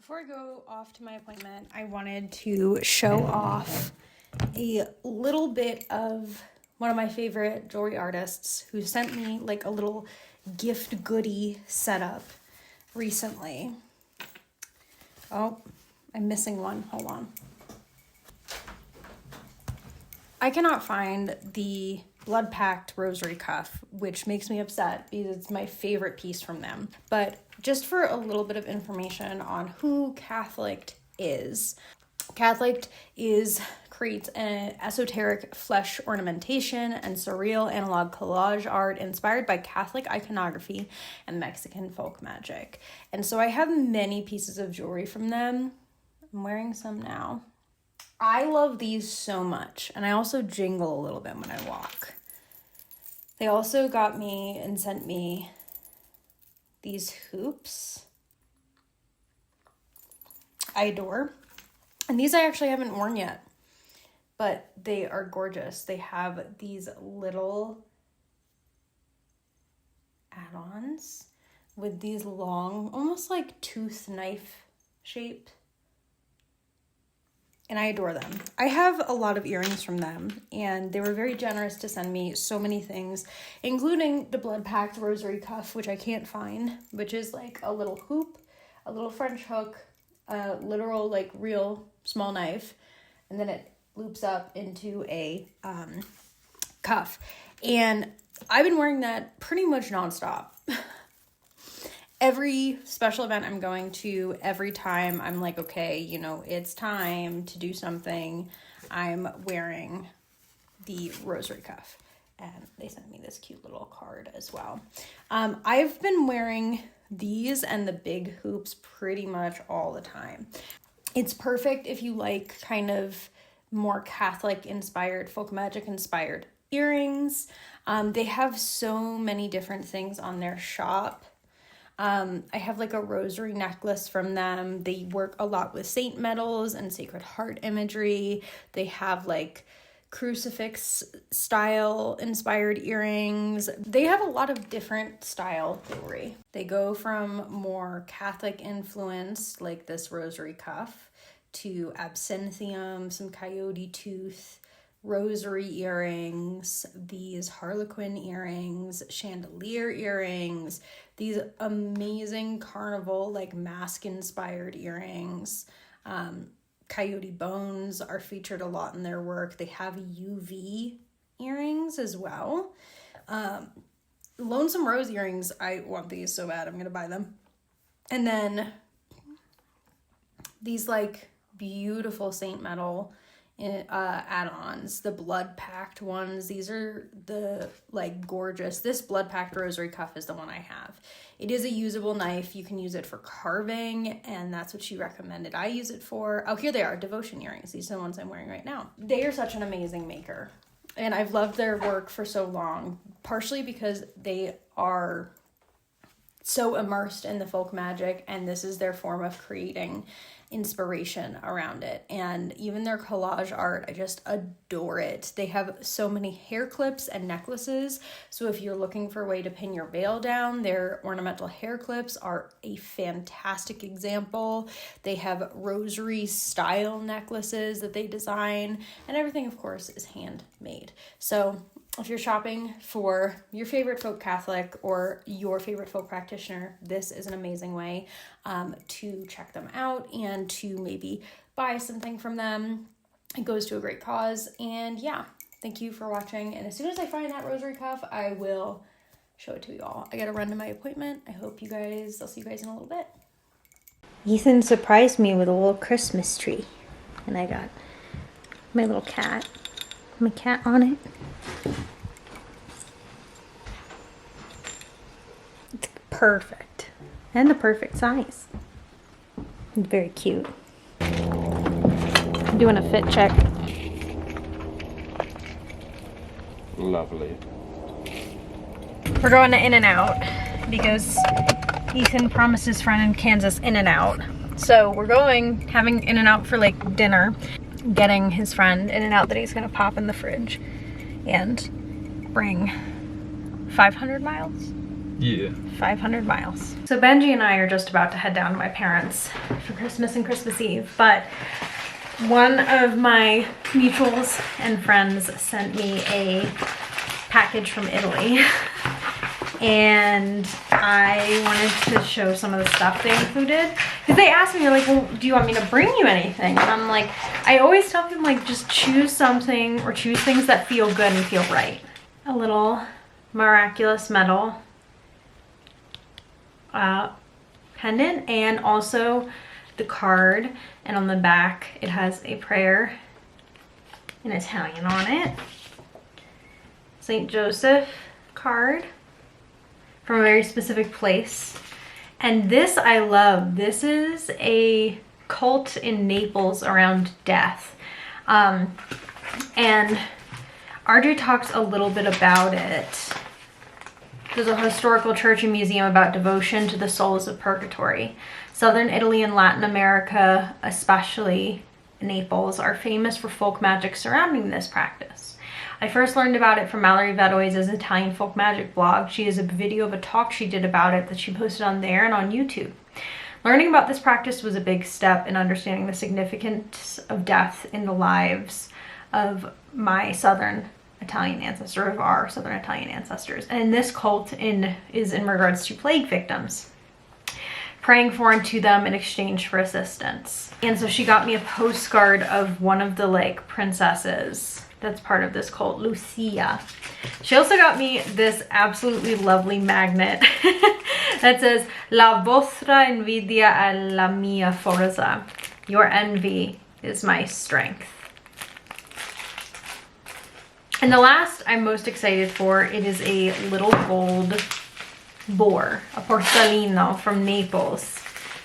Before I go off to my appointment, I wanted to show off a little bit of one of my favorite jewelry artists who sent me like a little gift goodie setup recently. Oh, I'm missing one. Hold on. I cannot find the blood-packed rosary cuff, which makes me upset because it's my favorite piece from them. But just for a little bit of information on who Catholicked is. Catholicked creates an esoteric flesh ornamentation and surreal analog collage art inspired by Catholic iconography and Mexican folk magic. And so I have many pieces of jewelry from them. I'm wearing some now. I love these so much, and I also jingle a little bit when I walk. They also got me and sent me these hoops. I adore. And these I actually haven't worn yet, but they are gorgeous. They have these little add-ons with these long, almost like tooth knife shaped. And I adore them. I have a lot of earrings from them, and they were very generous to send me so many things, including the blood-packed rosary cuff, which I can't find, which is like a little hoop, a little French hook, a literal like real small knife, and then it loops up into a cuff. And I've been wearing that pretty much nonstop. Every special event I'm going to, every time I'm like, okay, you know, it's time to do something, I'm wearing the rosary cuff. And they sent me this cute little card as well. I've been wearing these and the big hoops pretty much all the time. It's perfect if you like kind of more Catholic inspired, folk magic inspired earrings. They have so many different things on their shop. I have like a rosary necklace from them. They work a lot with saint medals and Sacred Heart imagery. They have like crucifix style inspired earrings. They have a lot of different style jewelry. They go from more Catholic influence, like this rosary cuff, to absinthium, some coyote tooth, rosary earrings, these harlequin earrings, chandelier earrings, these amazing carnival like mask inspired earrings. Coyote bones are featured a lot in their work. They have UV earrings as well. Lonesome Rose earrings, I want these so bad, I'm gonna buy them. And then these like beautiful saint metal add-ons, the blood-packed ones. These are the like gorgeous. This blood-packed rosary cuff is the one I have. It is a usable knife. You can use it for carving, and that's what she recommended I use it for. Oh, here they are, devotion earrings. These are the ones I'm wearing right now. They are such an amazing maker, and I've loved their work for so long, partially because they are so immersed in the folk magic, and this is their form of creating inspiration around it. And even their collage art, I just adore it. They have so many hair clips and necklaces, so if you're looking for a way to pin your veil down, their ornamental hair clips are a fantastic example. They have rosary style necklaces that they design, and everything of course is handmade. So if you're shopping for your favorite folk Catholic or your favorite folk practitioner, this is an amazing way to check them out and to maybe buy something from them. It goes to a great cause. And yeah, thank you for watching. And as soon as I find that rosary cuff, I will show it to you all. I gotta run to my appointment. I'll see you guys in a little bit. Ethan surprised me with a little Christmas tree. And I got my little cat. My cat on it. It's perfect. And the perfect size. It's very cute. I'm doing a fit check. Lovely. We're going to In-N-Out because Ethan promised his friend in Kansas In-N-Out. So we're going, having In-N-Out for like dinner, getting his friend In-N-Out that he's gonna pop in the fridge and bring 500 miles Yeah. 500 miles. So Benji and I are just about to head down to my parents for Christmas and Christmas Eve, but one of my mutuals and friends sent me a package from Italy and I wanted to show some of the stuff they included, because they asked me, they're like, well, do you want me to bring you anything? And I'm like, I always tell them, like, just choose something or choose things that feel good and feel right. A little miraculous medal pendant, and also the card, and on the back it has a prayer in Italian on it. St. Joseph card from a very specific place. And this I love. This is a cult in Naples around death. And RJ talks a little bit about it. There's a historical church and museum about devotion to the souls of purgatory. Southern Italy and Latin America, especially Naples, are famous for folk magic surrounding this practice. I first learned about it from Mallory Vedoi's Italian folk magic blog. She has a video of a talk she did about it that she posted on there and on YouTube. Learning about this practice was a big step in understanding the significance of death in the lives of my Southern Italian ancestor, of our Southern Italian ancestors. And this cult is in regards to plague victims, praying for and to them in exchange for assistance. And so she got me a postcard of one of the like princesses that's part of this cult, Lucia. She also got me this absolutely lovely magnet that says, La vostra invidia è la mia forza. Your envy is my strength. And the last I'm most excited for, it is a little gold boar, a porcellino from Naples,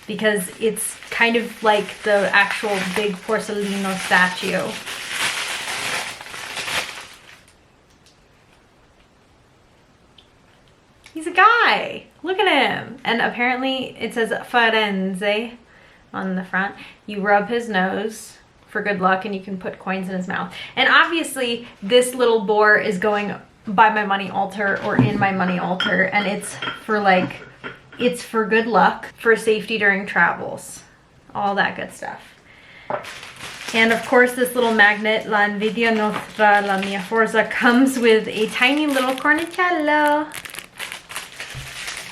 because it's kind of like the actual big porcellino statue. He's a guy. Look at him. And apparently it says Firenze on the front. You rub his nose for good luck and you can put coins in his mouth. And obviously this little boar is going by my money altar or in my money altar, and it's for good luck, for safety during travels, all that good stuff. And of course this little magnet, La invidia nostra, la mia forza, comes with a tiny little cornicello.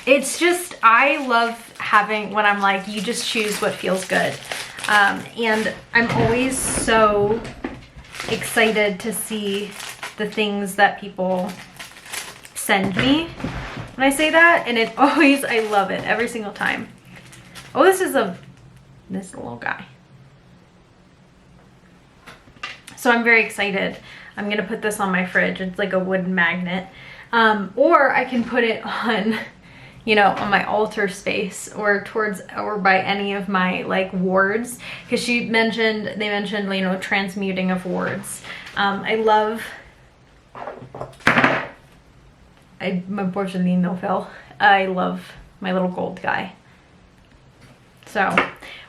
It's just, I love having, when I'm like, you just choose what feels good. And I'm always so excited to see the things that people send me when I say that. And it always, I love it every single time. Oh, this little guy. So I'm very excited. I'm gonna put this on my fridge. It's like a wooden magnet. Or I can put it on, you know, on my altar space or by any of my like wards, because they mentioned, you know, transmuting of wards. I love my porcellino fell. I love my little gold guy. So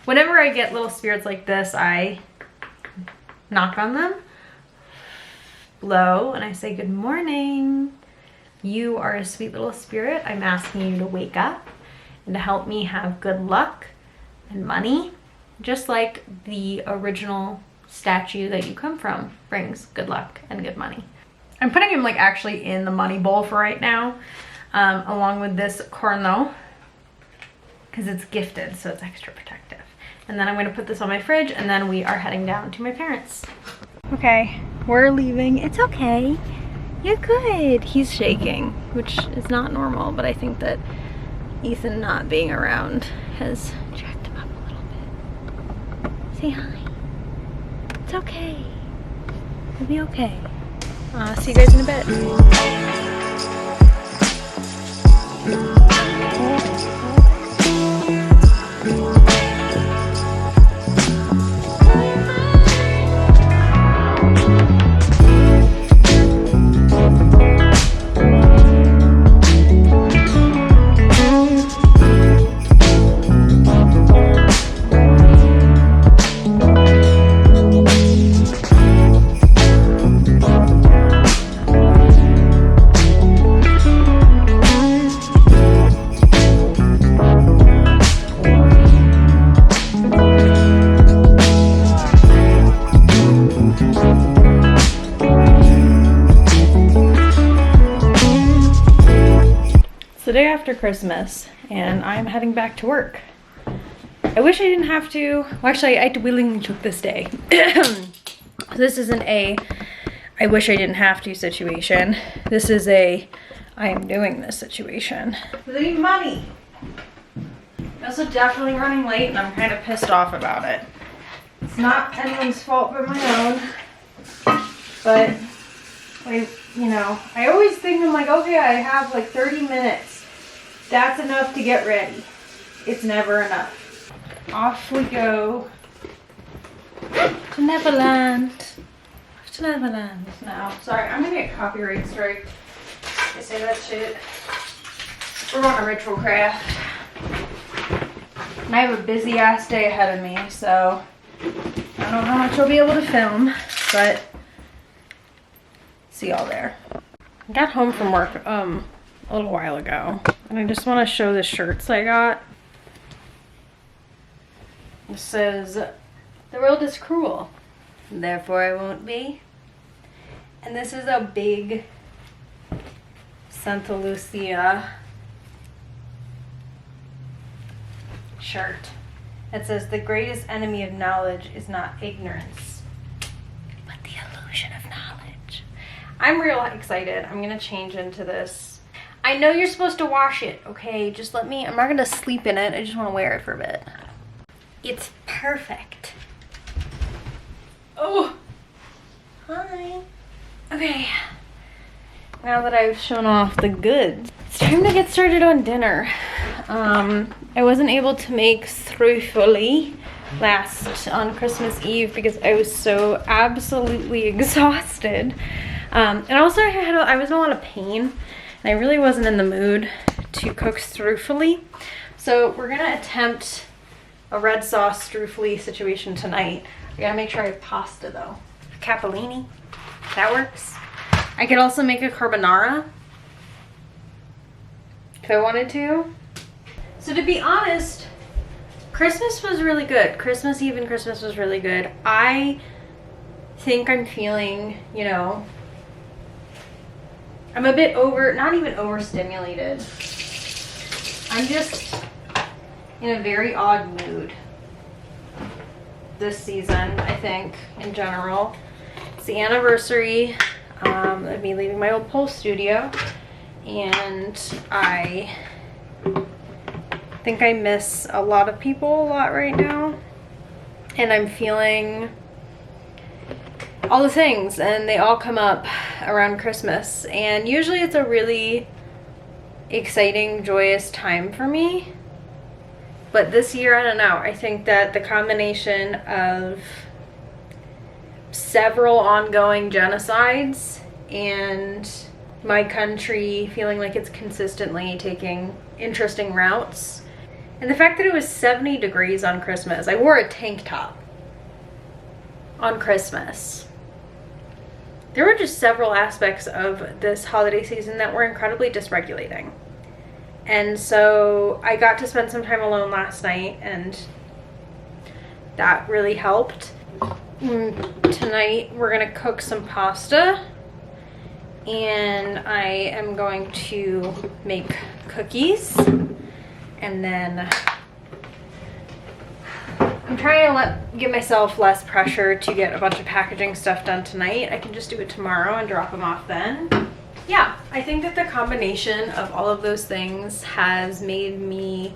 whenever I get little spirits like this, I knock on them, blow, and I say, good morning. You are a sweet little spirit. I'm asking you to wake up and to help me have good luck and money, just like the original statue that you come from brings good luck and good money. I'm putting him like actually in the money bowl for right now, along with this corno, because it's gifted, so it's extra protective. And then I'm going to put this on my fridge, and then we are heading down to my parents. Okay, we're leaving. It's okay. You're good. He's shaking, which is not normal, but I think that Ethan not being around has jacked him up a little bit. Say hi. It's okay. You'll be okay. See you guys in a bit. day after Christmas, and I'm heading back to work. I wish I didn't have to. Well, actually, I willingly took this day. This isn't a I wish I didn't have to situation. This is a I am doing this situation. I need money. I'm also definitely running late, and I'm kind of pissed off about it. It's not anyone's fault but my own. But I always think, I'm like, okay, I have like 30 minutes. That's enough to get ready. It's never enough. Off we go to Neverland. Off to Neverland now. Sorry, I'm gonna get copyright strike. I say that shit. We're going to Ritual Craft. And I have a busy ass day ahead of me, so I don't know how much I'll be able to film, but see y'all there. I got home from work a little while ago, and I just want to show the shirts I got. It says, "The world is cruel, therefore I won't be." And this is a big Santa Lucia shirt. It says, "The greatest enemy of knowledge is not ignorance, but the illusion of knowledge." I'm real excited. I'm gonna change into this. I know you're supposed to wash it, okay? Just let me, I'm not gonna sleep in it. I just wanna wear it for a bit. It's perfect. Oh, hi. Okay, now that I've shown off the goods, it's time to get started on dinner. I wasn't able to make struffoli on Christmas Eve because I was so absolutely exhausted. And also I was in a lot of pain, and I really wasn't in the mood to cook struffoli. So we're gonna attempt a red sauce struffoli situation tonight. I gotta make sure I have pasta though. Capellini, that works. I could also make a carbonara if I wanted to. So to be honest, Christmas was really good. Christmas Eve and Christmas was really good. I think I'm feeling, I'm a bit not even overstimulated. I'm just in a very odd mood this season, I think, in general. It's the anniversary of me leaving my old pole studio, and I think I miss a lot of people a lot right now, and I'm feeling all the things, and they all come up around Christmas, and usually it's a really exciting, joyous time for me. But this year, I don't know, I think that the combination of several ongoing genocides and my country feeling like it's consistently taking interesting routes, and the fact that it was 70 degrees on Christmas. I wore a tank top on Christmas. There were just several aspects of this holiday season that were incredibly dysregulating. And so I got to spend some time alone last night, and that really helped. Tonight we're gonna cook some pasta, and I am going to make cookies, and then I'm trying to give myself less pressure to get a bunch of packaging stuff done tonight. I can just do it tomorrow and drop them off then. Yeah, I think that the combination of all of those things has made me,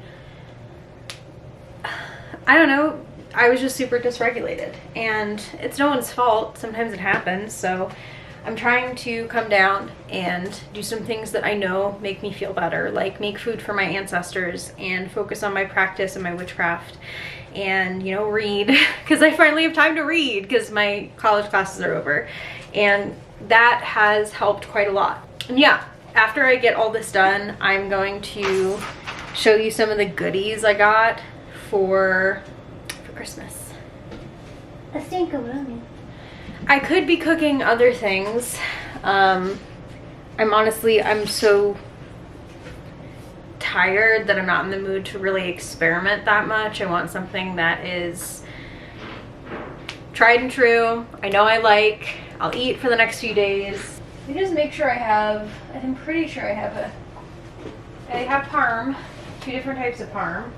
I don't know, I was just super dysregulated, and it's no one's fault. Sometimes it happens. So I'm trying to come down and do some things that I know make me feel better, like make food for my ancestors and focus on my practice and my witchcraft, and read, because I finally have time to read because my college classes are over, and that has helped quite a lot. And yeah, after I get all this done, I'm going to show you some of the goodies I got for Christmas. I could be cooking other things. I'm so tired that I'm not in the mood to really experiment that much. I want something that is tried and true. I know I'll eat for the next few days. Let me just make sure I'm pretty sure I have They have parm, 2 different types of parm,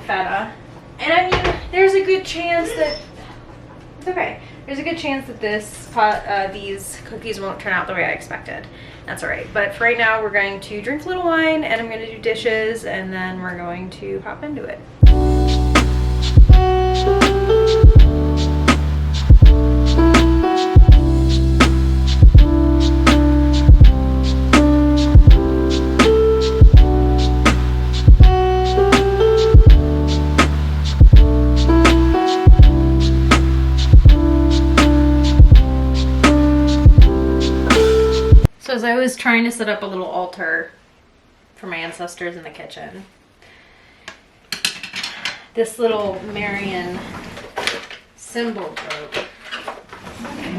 feta, and I mean, there's a good chance that it's okay. There's a good chance that these cookies won't turn out the way I expected. That's all right. But for right now, we're going to drink a little wine, and I'm going to do dishes, and then we're going to hop into it. So as I was trying to set up a little altar for my ancestors in the kitchen, this little Marian symbol broke.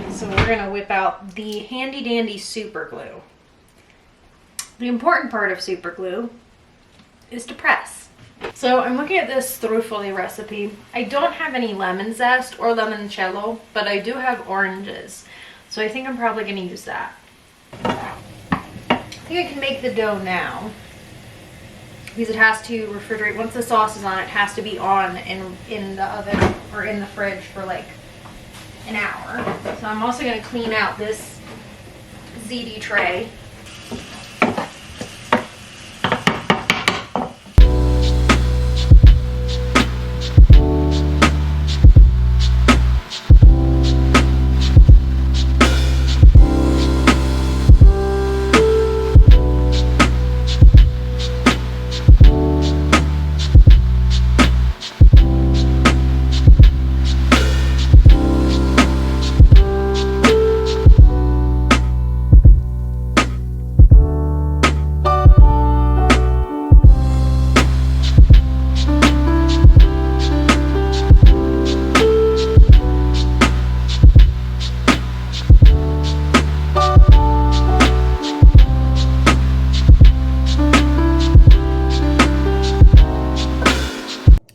So we're gonna whip out the handy dandy super glue. The important part of super glue is to press. So I'm looking at this struffoli recipe. I don't have any lemon zest or limoncello, but I do have oranges. So I think I'm probably gonna use that. I think I can make the dough now because it has to refrigerate. Once the sauce is on, it has to be on in the oven or in the fridge for like an hour. So I'm also going to clean out this ziti tray.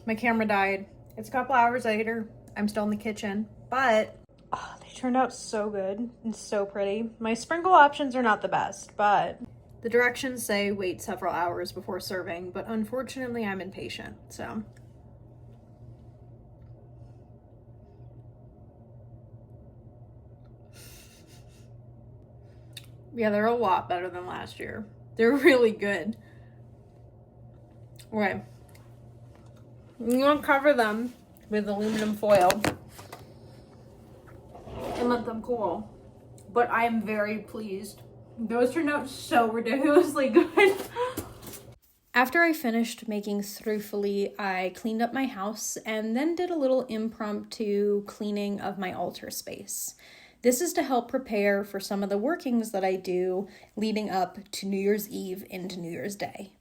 My camera died. It's a couple hours later. I'm still in the kitchen, but oh, they turned out so good and so pretty. My sprinkle options are not the best, but the directions say wait several hours before serving, but unfortunately I'm impatient, so. Yeah, they're a lot better than last year. They're really good. Okay. I'm going to cover them with aluminum foil and let them cool. But I am very pleased. Those turned out so ridiculously good. After I finished making struffoli, I cleaned up my house and then did a little impromptu cleaning of my altar space. This is to help prepare for some of the workings that I do leading up to New Year's Eve into New Year's Day.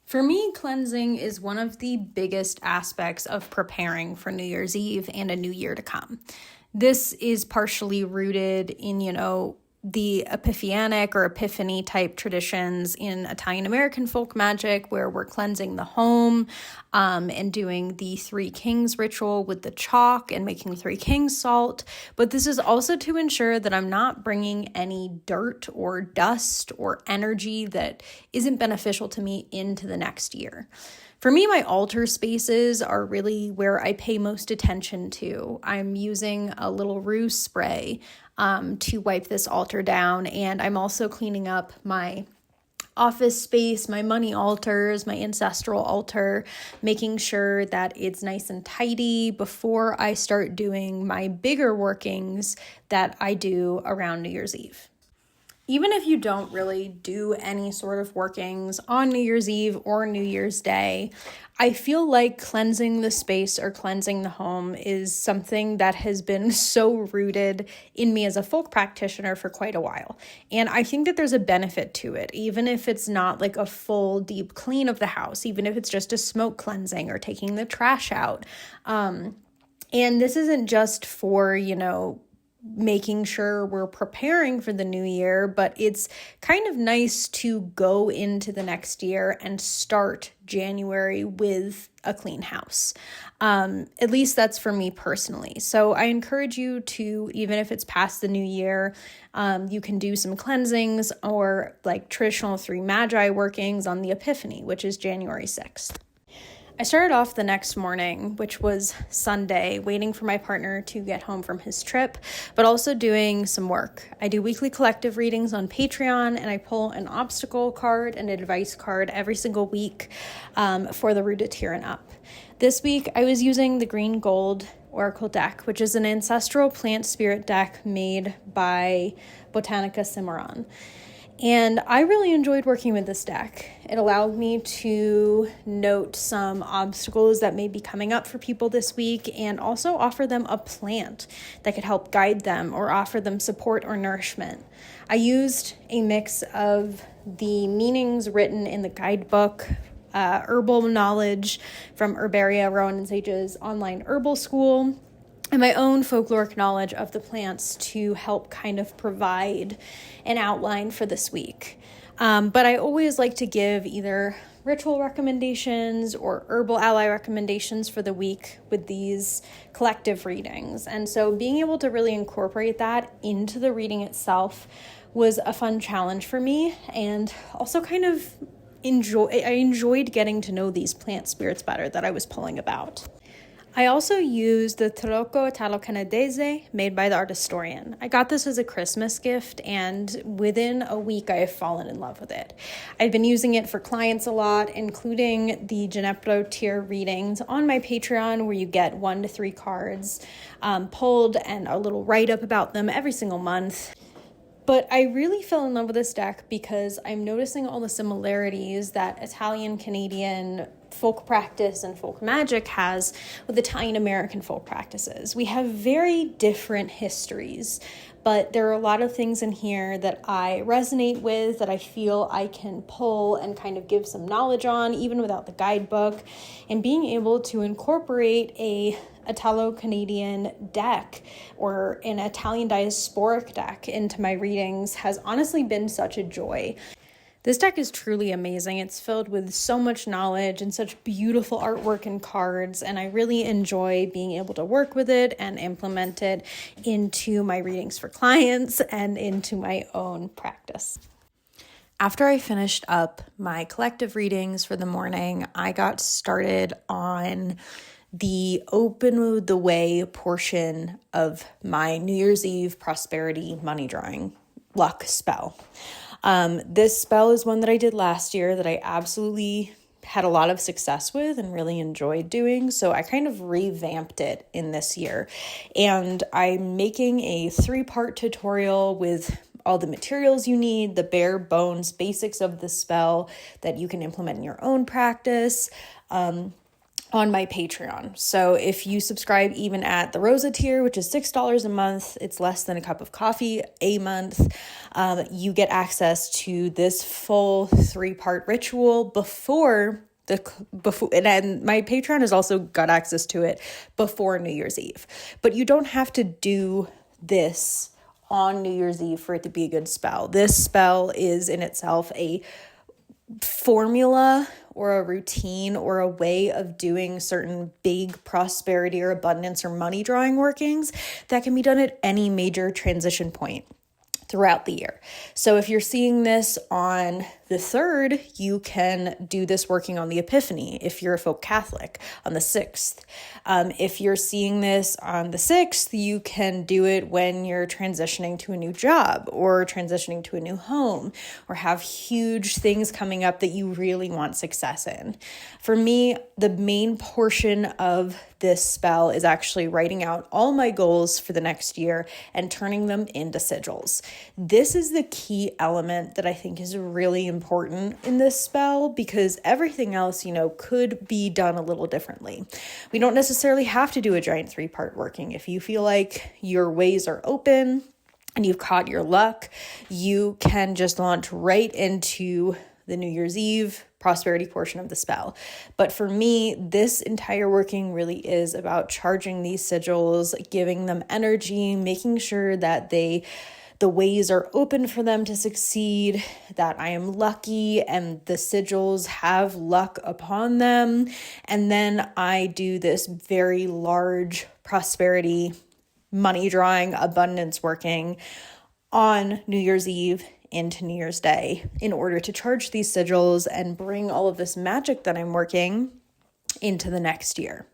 For me, cleansing is one of the biggest aspects of preparing for New Year's Eve and a new year to come. This is partially rooted in, the epiphanic or epiphany type traditions in Italian American folk magic, where we're cleansing the home and doing the Three Kings ritual with the chalk and making Three Kings salt. But this is also to ensure that I'm not bringing any dirt or dust or energy that isn't beneficial to me into the next year. For me, my altar spaces are really where I pay most attention to. I'm using a little ruse spray to wipe this altar down, and I'm also cleaning up my office space, my money altars, my ancestral altar, making sure that it's nice and tidy before I start doing my bigger workings that I do around New Year's Eve. Even if you don't really do any sort of workings on New Year's Eve or New Year's Day, I feel like cleansing the space or cleansing the home is something that has been so rooted in me as a folk practitioner for quite a while. And I think that there's a benefit to it, even if it's not like a full deep clean of the house, even if it's just a smoke cleansing or taking the trash out. And this isn't just for, making sure we're preparing for the new year, but it's kind of nice to go into the next year and start January with a clean house. At least that's for me personally. So I encourage you to, even if it's past the new year, you can do some cleansings or like traditional 3 Magi workings on the Epiphany, which is January 6th. I started off the next morning, which was Sunday, waiting for my partner to get home from his trip, but also doing some work. I do weekly collective readings on Patreon, and I pull an obstacle card and an advice card every single week for the Root of Tyr and up. This week, I was using the Green Gold Oracle deck, which is an ancestral plant spirit deck made by Botanica Cimarron. And I really enjoyed working with this deck. It allowed me to note some obstacles that may be coming up for people this week and also offer them a plant that could help guide them or offer them support or nourishment. I used a mix of the meanings written in the guidebook, herbal knowledge from Herbaria, Rowan and Sage's online herbal school, and my own folkloric knowledge of the plants to help kind of provide an outline for this week. But I always like to give either ritual recommendations or herbal ally recommendations for the week with these collective readings. And so being able to really incorporate that into the reading itself was a fun challenge for me, and also kind of I enjoyed getting to know these plant spirits better that I was pulling about. I also used the Tarocco Italo-Canadese made by the art historian. I got this as a Christmas gift, and within a week I have fallen in love with it. I've been using it for clients a lot, including the Ginepro tier readings on my Patreon, where you get 1 to 3 cards pulled and a little write-up about them every single month. But I really fell in love with this deck because I'm noticing all the similarities that Italian-Canadian folk practice and folk magic has with Italian-American folk practices. We have very different histories, but there are a lot of things in here that I resonate with, that I feel I can pull and kind of give some knowledge on, even without the guidebook. And being able to incorporate a Italo-Canadian deck or an Italian diasporic deck into my readings has honestly been such a joy. This deck is truly amazing. It's filled with so much knowledge and such beautiful artwork and cards, and I really enjoy being able to work with it and implement it into my readings for clients and into my own practice. After I finished up my collective readings for the morning, I got started on the Open the Way portion of my New Year's Eve prosperity money drawing luck spell. This spell is one that I did last year that I absolutely had a lot of success with and really enjoyed doing. So I kind of revamped it in this year. And I'm making a 3-part tutorial with all the materials you need, the bare bones basics of the spell that you can implement in your own practice, on my Patreon. So if you subscribe even at the Rosa tier, which is $6 a month, it's less than a cup of coffee a month, you get access to this full 3-part ritual before, and my Patreon has also got access to it before New Year's Eve. But you don't have to do this on New Year's Eve for it to be a good spell. This spell is in itself a formula or a routine or a way of doing certain big prosperity or abundance or money drawing workings that can be done at any major transition point throughout the year. So if you're seeing this on the 3rd, you can do this working on the Epiphany if you're a folk Catholic, on the 6th. If you're seeing this on the 6th, you can do it when you're transitioning to a new job or transitioning to a new home or have huge things coming up that you really want success in. For me, the main portion of this spell is actually writing out all my goals for the next year and turning them into sigils. This is the key element that I think is really important in this spell, because everything else, could be done a little differently. We don't necessarily have to do a giant 3-part working. If you feel like your ways are open and you've caught your luck, you can just launch right into the New Year's Eve prosperity portion of the spell. But for me, this entire working really is about charging these sigils, giving them energy, making sure that the ways are open for them to succeed, that I am lucky and the sigils have luck upon them. And then I do this very large prosperity, money drawing, abundance working on New Year's Eve into New Year's Day in order to charge these sigils and bring all of this magic that I'm working into the next year.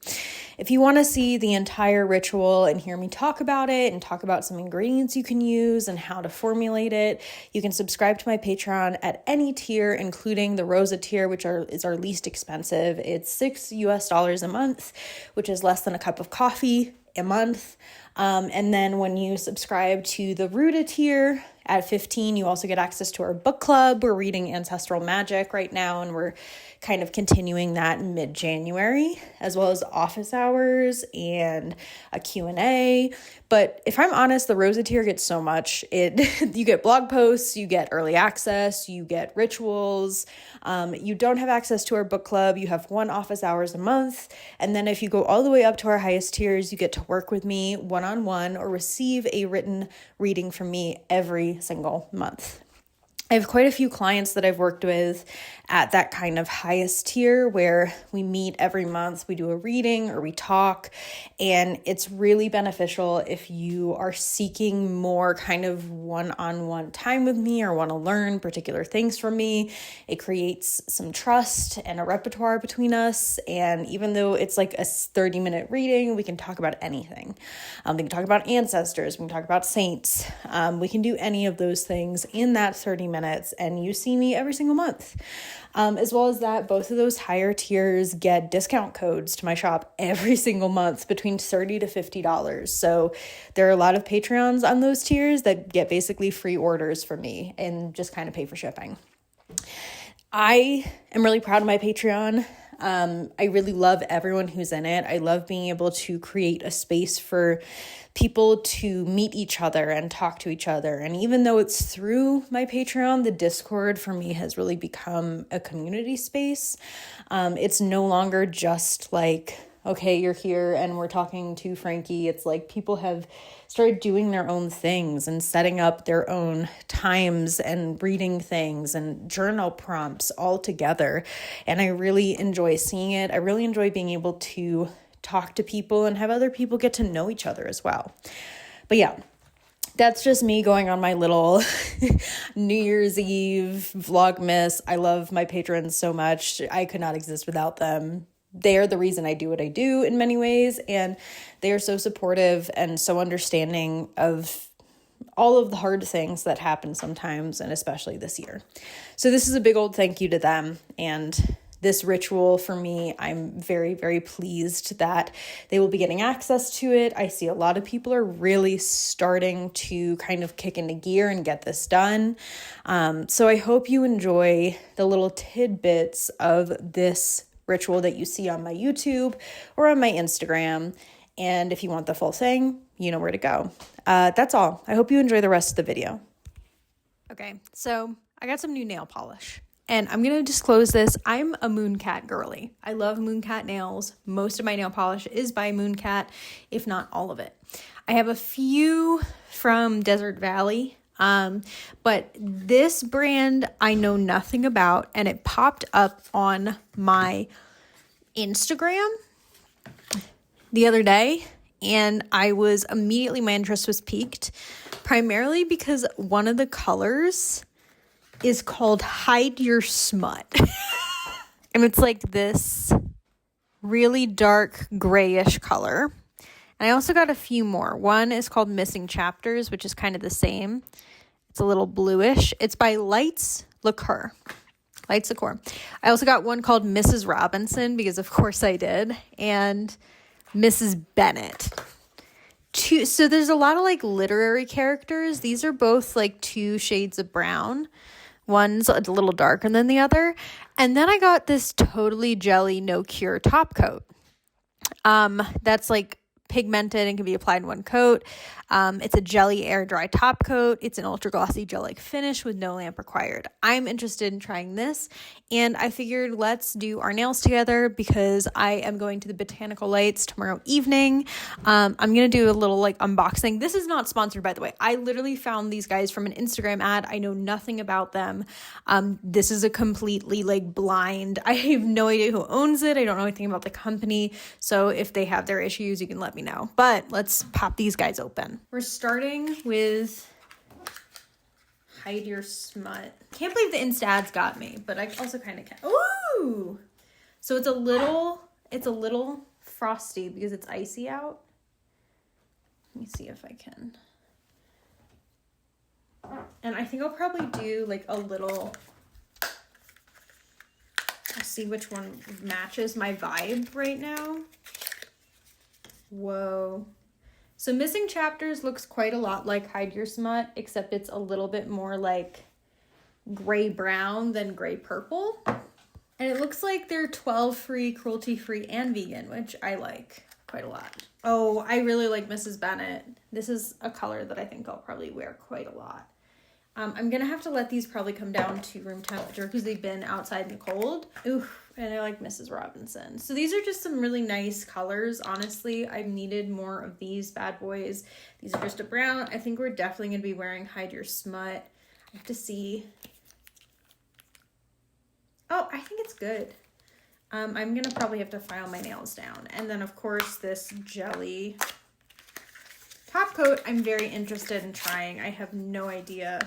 If you want to see the entire ritual and hear me talk about it and talk about some ingredients you can use and how to formulate it, you can subscribe to my Patreon at any tier, including the Rosa tier, which is our least expensive. It's $6 a month, which is less than a cup of coffee a month. And then when you subscribe to the Ruta tier at $15, you also get access to our book club. We're reading Ancestral Magic right now, and we're kind of continuing that in mid-January, as well as office hours and a Q&A. But if I'm honest, the Rosa tier gets so much. You get blog posts, you get early access, you get rituals. You don't have access to our book club. You have 1 office hours a month. And then if you go all the way up to our highest tiers, you get to work with me one-on-one or receive a written reading from me every single month. I have quite a few clients that I've worked with at that kind of highest tier where we meet every month, we do a reading or we talk, and it's really beneficial if you are seeking more kind of one-on-one time with me or want to learn particular things from me. It creates some trust and a repertoire between us, and even though it's like a 30-minute reading, we can talk about anything. We can talk about ancestors, we can talk about saints, we can do any of those things in that 30 minutes, and you see me every single month. As well as that, both of those higher tiers get discount codes to my shop every single month between $30 to $50. So there are a lot of Patreons on those tiers that get basically free orders from me and just kind of pay for shipping. I am really proud of my Patreon. I really love everyone who's in it. I love being able to create a space for people to meet each other and talk to each other. And even though it's through my Patreon, the Discord for me has really become a community space. It's no longer just like, okay, you're here and we're talking to Frankie. It's like people have started doing their own things and setting up their own times and reading things and journal prompts all together. And I really enjoy seeing it. I really enjoy being able to talk to people and have other people get to know each other as well. But yeah, that's just me going on my little New Year's Eve vlogmas. I love my patrons so much. I could not exist without them. They are the reason I do what I do in many ways, and they are so supportive and so understanding of all of the hard things that happen sometimes, and especially this year. So this is a big old thank you to them, and this ritual for me, I'm very, very pleased that they will be getting access to it. I see a lot of people are really starting to kind of kick into gear and get this done. So I hope you enjoy the little tidbits of this ritual that you see on my YouTube or on my Instagram. And if you want the full thing, you know where to go. That's all. I hope you enjoy the rest of the video. Okay, so I got some new nail polish. And I'm going to disclose this. I'm a Mooncat girly. I love Mooncat nails. Most of my nail polish is by Mooncat, if not all of it. I have a few from Desert Valley. But this brand I know nothing about, and it popped up on my Instagram the other day, and my interest was piqued, primarily because one of the colors is called Hide Your Smut. And it's like this really dark grayish color. And I also got a few more. One is called Missing Chapters, which is kind of the same. It's a little bluish. It's by Lights Liqueur. Lights Liqueur. I also got one called Mrs. Robinson, because of course I did. And Mrs. Bennett. So there's a lot of like literary characters. These are both like 2 shades of brown. One's a little darker than the other. And then I got this Totally Jelly No Cure top coat. That's like pigmented and can be applied in one coat. It's a jelly air dry top coat. It's an ultra glossy gel-like finish with no lamp required. I'm interested in trying this, and I figured let's do our nails together because I am going to the Botanical Lights tomorrow evening. I'm gonna do a little like unboxing. This is not sponsored, by the way. I literally found these guys from an Instagram ad. I know nothing about them. This is a completely like blind. I have no idea who owns it. I don't know anything about the company. So if they have their issues, you can let me know. But let's pop these guys open. We're starting with Hide Your Smut. Can't believe the Insta ads got me, but I also kind of can. Ooh! So it's a little frosty because it's icy out. Let me see if I can. And I think I'll probably do like a little, I'll see which one matches my vibe right now. Whoa. So Missing Chapters looks quite a lot like Hide Your Smut, except it's a little bit more like gray brown than gray purple. And it looks like they're 12-free, cruelty-free, and vegan, which I like quite a lot. Oh, I really like Mrs. Bennett. This is a color that I think I'll probably wear quite a lot. I'm going to have to let these probably come down to room temperature because they've been outside in the cold. Oof. And I like Mrs. Robinson. So these are just some really nice colors. Honestly, I've needed more of these bad boys. These are just a brown. I think we're definitely going to be wearing Hide Your Smut. I have to see. Oh, I think it's good. I'm going to probably have to file my nails down. And then, of course, this jelly top coat I'm very interested in trying. I have no idea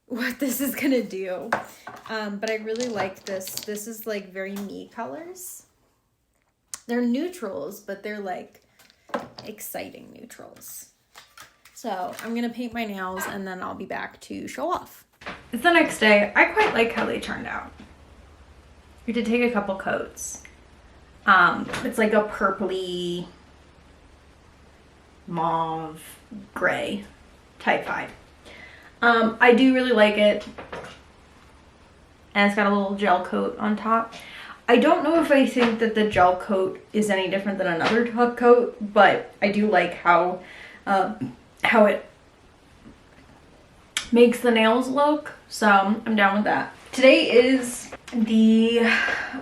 what this is gonna do, but I really like this. This is like very me colors. They're neutrals, but they're like exciting neutrals. So I'm gonna paint my nails and then I'll be back to show off. It's the next day. I quite like how they turned out. I did take a couple coats. It's like a purpley mauve gray type vibe. I do really like it, and it's got a little gel coat on top. I don't know if I think that the gel coat is any different than another top coat, but I do like how it makes the nails look, so I'm down with that. Today is the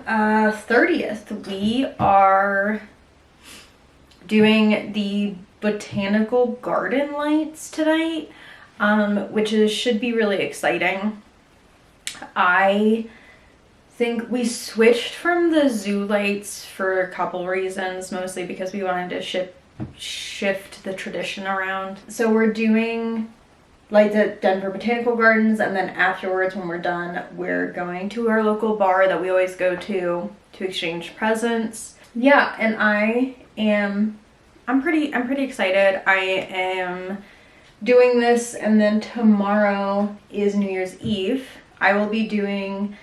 30th. We are doing the Botanical Garden Lights tonight. Which should be really exciting. I think we switched from the zoo lights for a couple reasons, mostly because we wanted to shift the tradition around. So we're doing lights at Denver Botanical Gardens, and then afterwards when we're done, we're going to our local bar that we always go to exchange presents. Yeah, and I'm pretty excited. I am doing this, and then tomorrow is New Year's Eve. I will be doing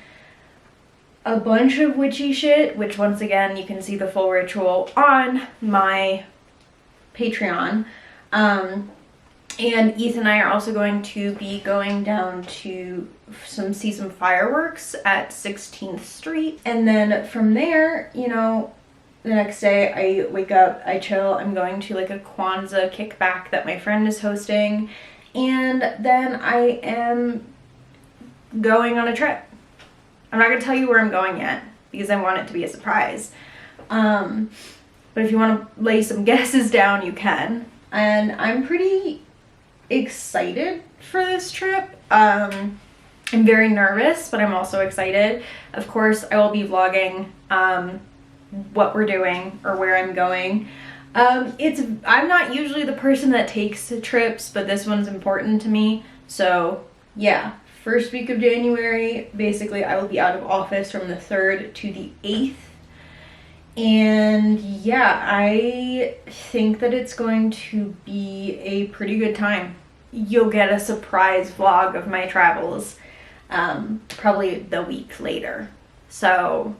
a bunch of witchy shit, which once again you can see the full ritual on my Patreon. And Ethan and I are also going to be going down to see some fireworks at 16th Street. And then from there, you know, the next day I wake up, I chill, I'm going to like a Kwanzaa kickback that my friend is hosting, and then I am going on a trip. I'm not going to tell you where I'm going yet because I want it to be a surprise. But if you want to lay some guesses down, you can. And I'm pretty excited for this trip. I'm very nervous, but I'm also excited. Of course, I will be vlogging what we're doing or where I'm going. I'm not usually the person that takes trips, but this one's important to me. So yeah, first week of January, basically I will be out of office from the 3rd to the 8th. And yeah, I think that it's going to be a pretty good time. You'll get a surprise vlog of my travels probably the week later. So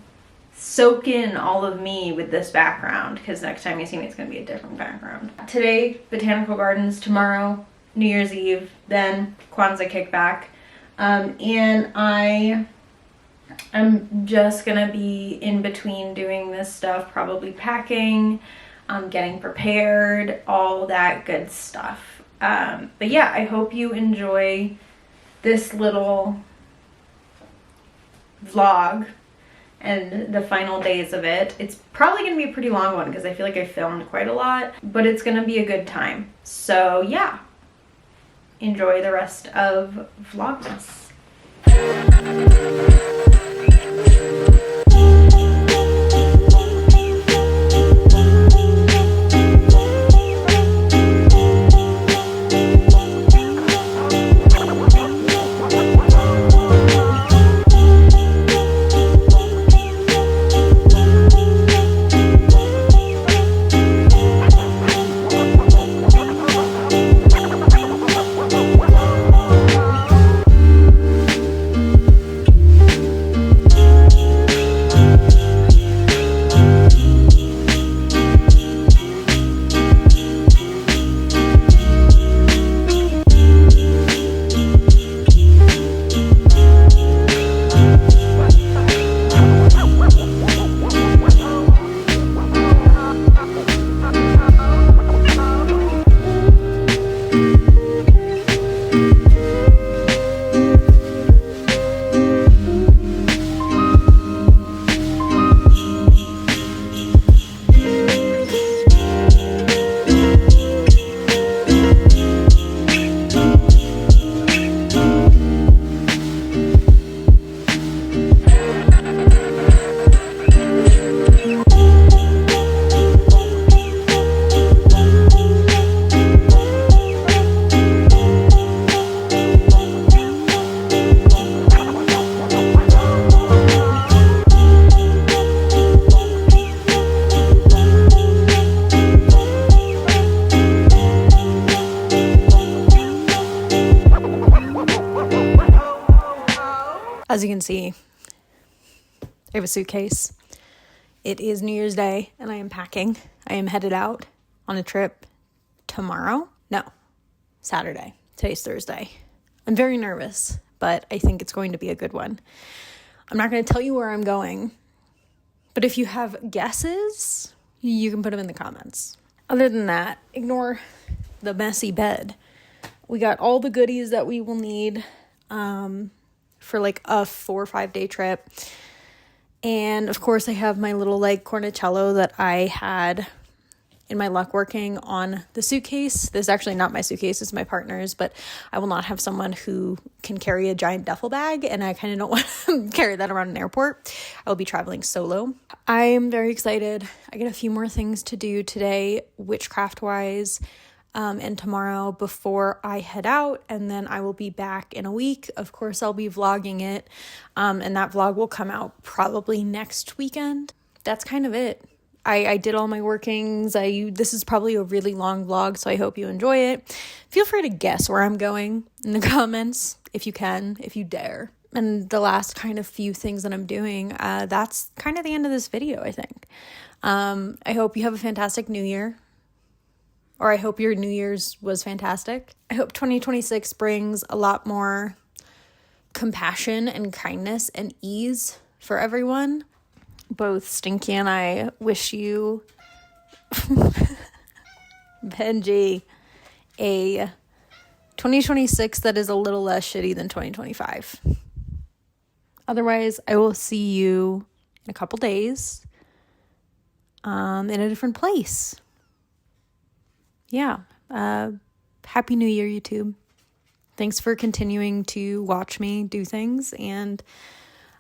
soak in all of me with this background, because next time you see me it's going to be a different background. Today, Botanical Gardens, tomorrow, New Year's Eve, then Kwanzaa kickback. And I'm just going to be in between doing this stuff, probably packing. getting prepared, all that good stuff. But yeah, I hope you enjoy this little vlog and the final days of it. It's probably gonna be a pretty long one because I feel like I filmed quite a lot, but it's gonna be a good time. So yeah, enjoy the rest of Vlogmas. As you can see, I have a suitcase. It is New Year's Day and I am packing. I am headed out on a trip tomorrow. No, Saturday. Today's Thursday. I'm very nervous, but I think it's going to be a good one. I'm not going to tell you where I'm going, but if you have guesses, you can put them in the comments. Other than that, ignore the messy bed. We got all the goodies that we will need for like a 4 or 5 day trip. And of course I have my little like cornicello that I had in my luck working on the suitcase. This is actually not my suitcase, it's my partner's, but I will not have someone who can carry a giant duffel bag, and I kind of don't want to carry that around an airport. I will be traveling solo. I am very excited. I got a few more things to do today, witchcraft wise, and tomorrow before I head out, and then I will be back in a week. Of course, I'll be vlogging it, and that vlog will come out probably next weekend. That's kind of it. I did all my workings. This is probably a really long vlog, so I hope you enjoy it. Feel free to guess where I'm going in the comments, if you can, if you dare. And the last kind of few things that I'm doing, that's kind of the end of this video, I think. I hope you have a fantastic New Year. Or I hope your New Year's was fantastic. I hope 2026 brings a lot more compassion and kindness and ease for everyone. Both Stinky and I wish you, Benji, a 2026 that is a little less shitty than 2025. Otherwise, I will see you in a couple days in a different place. Yeah. Happy New Year, YouTube. Thanks for continuing to watch me do things. And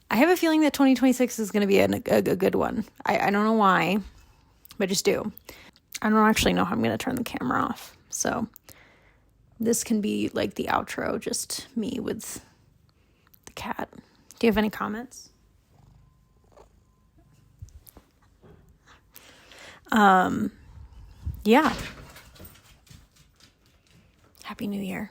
I have a feeling that 2026 is going to be a good one. I don't know why, but I just do. I don't actually know how I'm going to turn the camera off. So this can be like the outro, just me with the cat. Do you have any comments? Yeah. Happy New Year.